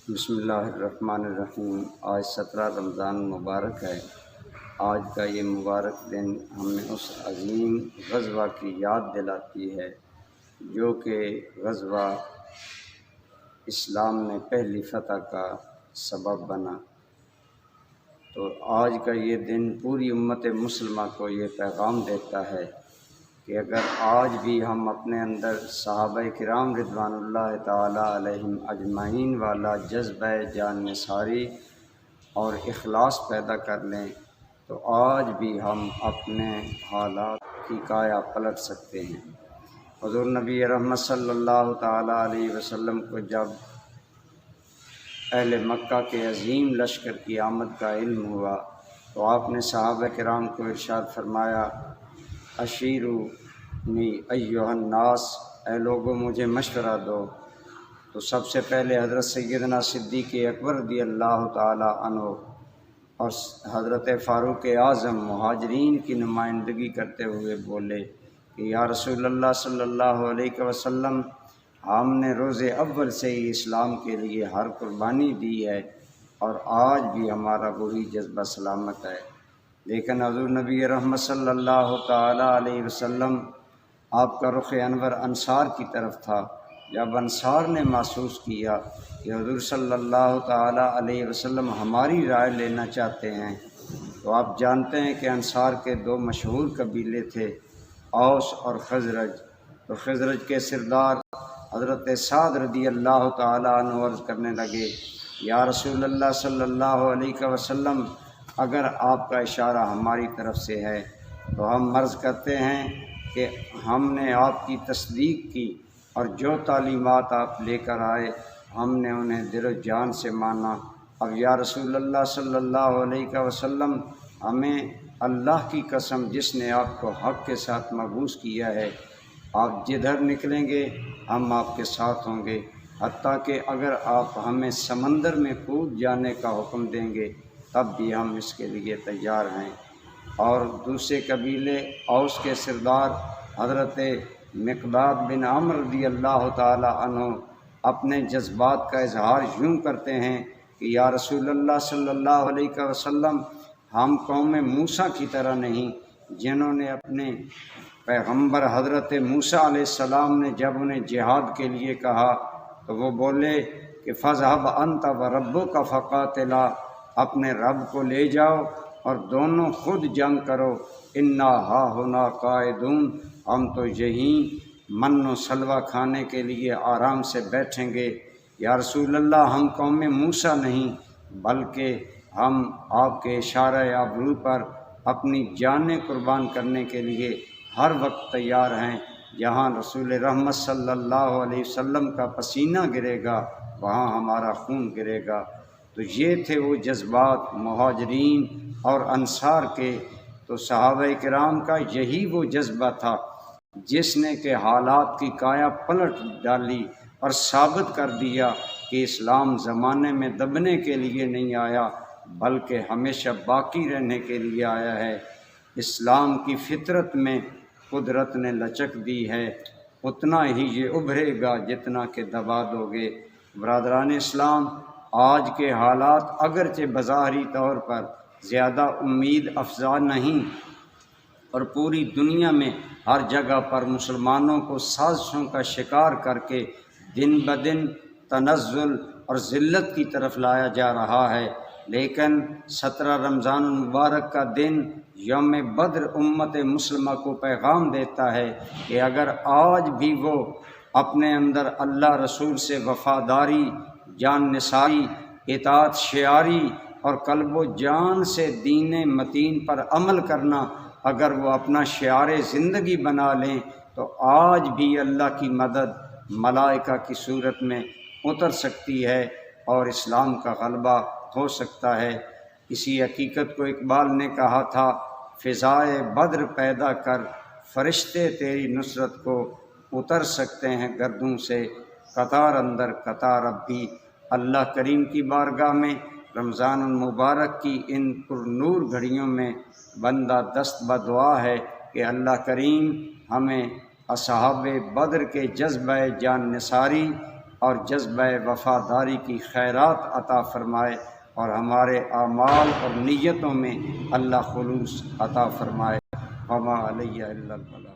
بسم اللہ الرحمن الرحیم۔ آج 17 رمضان مبارک ہے۔ آج کا یہ مبارک دن ہمیں اس عظیم غزوہ کی یاد دلاتی ہے جو کہ غزوہ اسلام میں پہلی فتح کا سبب بنا۔ تو آج کا یہ دن پوری امت مسلمہ کو یہ پیغام دیتا ہے کہ اگر آج بھی ہم اپنے اندر صحابہ کرام رضوان اللہ تعالی علیہم اجمعین والا جذبہ جان نثاری اور اخلاص پیدا کر لیں تو آج بھی ہم اپنے حالات کی کایا پلٹ سکتے ہیں۔ حضور نبی رحمت صلی اللہ تعالی علیہ وسلم کو جب اہل مکہ کے عظیم لشکر کی آمد کا علم ہوا تو آپ نے صحابہ کرام کو ارشاد فرمایا، اشیرونی ایھا الناس، اے لوگوں مجھے مشورہ دو۔ تو سب سے پہلے حضرت سیدنا صدیق اکبر رضی اللہ تعالی عنہ اور حضرت فاروق اعظم مہاجرین کی نمائندگی کرتے ہوئے بولے کہ یا رسول اللہ صلی اللہ علیہ وسلم، ہم نے روز اول سے ہی اسلام کے لیے ہر قربانی دی ہے اور آج بھی ہمارا وہی جذبہ سلامت ہے۔ لیکن حضور نبی رحمت صلی اللہ تعالی علیہ وسلم آپ کا رخ انور انصار کی طرف تھا۔ جب انصار نے محسوس کیا کہ حضور صلی اللہ تعالی علیہ وسلم ہماری رائے لینا چاہتے ہیں، تو آپ جانتے ہیں کہ انصار کے دو مشہور قبیلے تھے، اوس اور خزرج۔ تو خزرج کے سردار حضرت سعد رضی اللہ تعالی عنہ عرض کرنے لگے، یا رسول اللہ صلی اللہ علیہ وسلم، اگر آپ کا اشارہ ہماری طرف سے ہے تو ہم عرض کرتے ہیں کہ ہم نے آپ کی تصدیق کی اور جو تعلیمات آپ لے کر آئے ہم نے انہیں دل و جان سے مانا۔ اب یا رسول اللہ صلی اللہ علیہ وسلم، ہمیں اللہ کی قسم جس نے آپ کو حق کے ساتھ مبعوث کیا ہے، آپ جدھر نکلیں گے ہم آپ کے ساتھ ہوں گے، حتیٰ کہ اگر آپ ہمیں سمندر میں کود جانے کا حکم دیں گے تب بھی ہم اس کے لیے تیار ہیں۔ اور دوسرے قبیلے اوس کے سردار حضرت مقداد بن عمرو رضی اللہ تعالی عنہ اپنے جذبات کا اظہار یوں کرتے ہیں کہ یا رسول اللہ صلی اللہ علیہ وسلم، ہم قوم موسیٰ کی طرح نہیں جنہوں نے اپنے پیغمبر حضرت موسیٰ علیہ السلام نے جب انہیں جہاد کے لیے کہا تو وہ بولے کہ فَاذْهَبْ أَنْتَ وَرَبُّكَ فَقَاتِلَا، اپنے رب کو لے جاؤ اور دونوں خود جنگ کرو، اِنَّا ہَاہُنَا قَاعِدُونَ، ہم تو یہیں من و سلوہ کھانے کے لیے آرام سے بیٹھیں گے۔ یا رسول اللہ، ہم قوم موسیٰ نہیں بلکہ ہم آپ کے اشارہ ابرو پر اپنی جانیں قربان کرنے کے لیے ہر وقت تیار ہیں۔ جہاں رسول رحمت صلی اللہ علیہ وسلم کا پسینہ گرے گا وہاں ہمارا خون گرے گا۔ تو یہ تھے وہ جذبات مہاجرین اور انصار کے۔ تو صحابہ کرام کا یہی وہ جذبہ تھا جس نے کہ حالات کی کایا پلٹ ڈالی اور ثابت کر دیا کہ اسلام زمانے میں دبنے کے لیے نہیں آیا بلکہ ہمیشہ باقی رہنے کے لیے آیا ہے۔ اسلام کی فطرت میں قدرت نے لچک دی ہے، اتنا ہی یہ ابھرے گا جتنا کہ دبا دو گے۔ برادران اسلام، آج کے حالات اگرچہ بظاہری طور پر زیادہ امید افزا نہیں اور پوری دنیا میں ہر جگہ پر مسلمانوں کو سازشوں کا شکار کر کے دن بدن تنزل اور ذلت کی طرف لایا جا رہا ہے، لیکن 17 رمضان المبارک کا دن یوم بدر امت مسلمہ کو پیغام دیتا ہے کہ اگر آج بھی وہ اپنے اندر اللہ رسول سے وفاداری، جان نثاری، اطاعت شعاری اور قلب و جان سے دین متین پر عمل کرنا اگر وہ اپنا شعار زندگی بنا لیں تو آج بھی اللہ کی مدد ملائکہ کی صورت میں اتر سکتی ہے اور اسلام کا غلبہ ہو سکتا ہے۔ اسی حقیقت کو اقبال نے کہا تھا، فضائے بدر پیدا کر فرشتے تیری نصرت کو اتر سکتے ہیں گردوں سے، قطار اندر قطار اب بھی۔ اللہ کریم کی بارگاہ میں رمضان المبارک کی ان پر نور گھڑیوں میں بندہ دست بدعا ہے کہ اللہ کریم ہمیں اصحاب بدر کے جذبہ جان نثاری اور جذبہ وفاداری کی خیرات عطا فرمائے، اور ہمارے اعمال اور نیتوں میں اللہ خلوص عطا فرمائے۔ وما علیہ الا البلاغ۔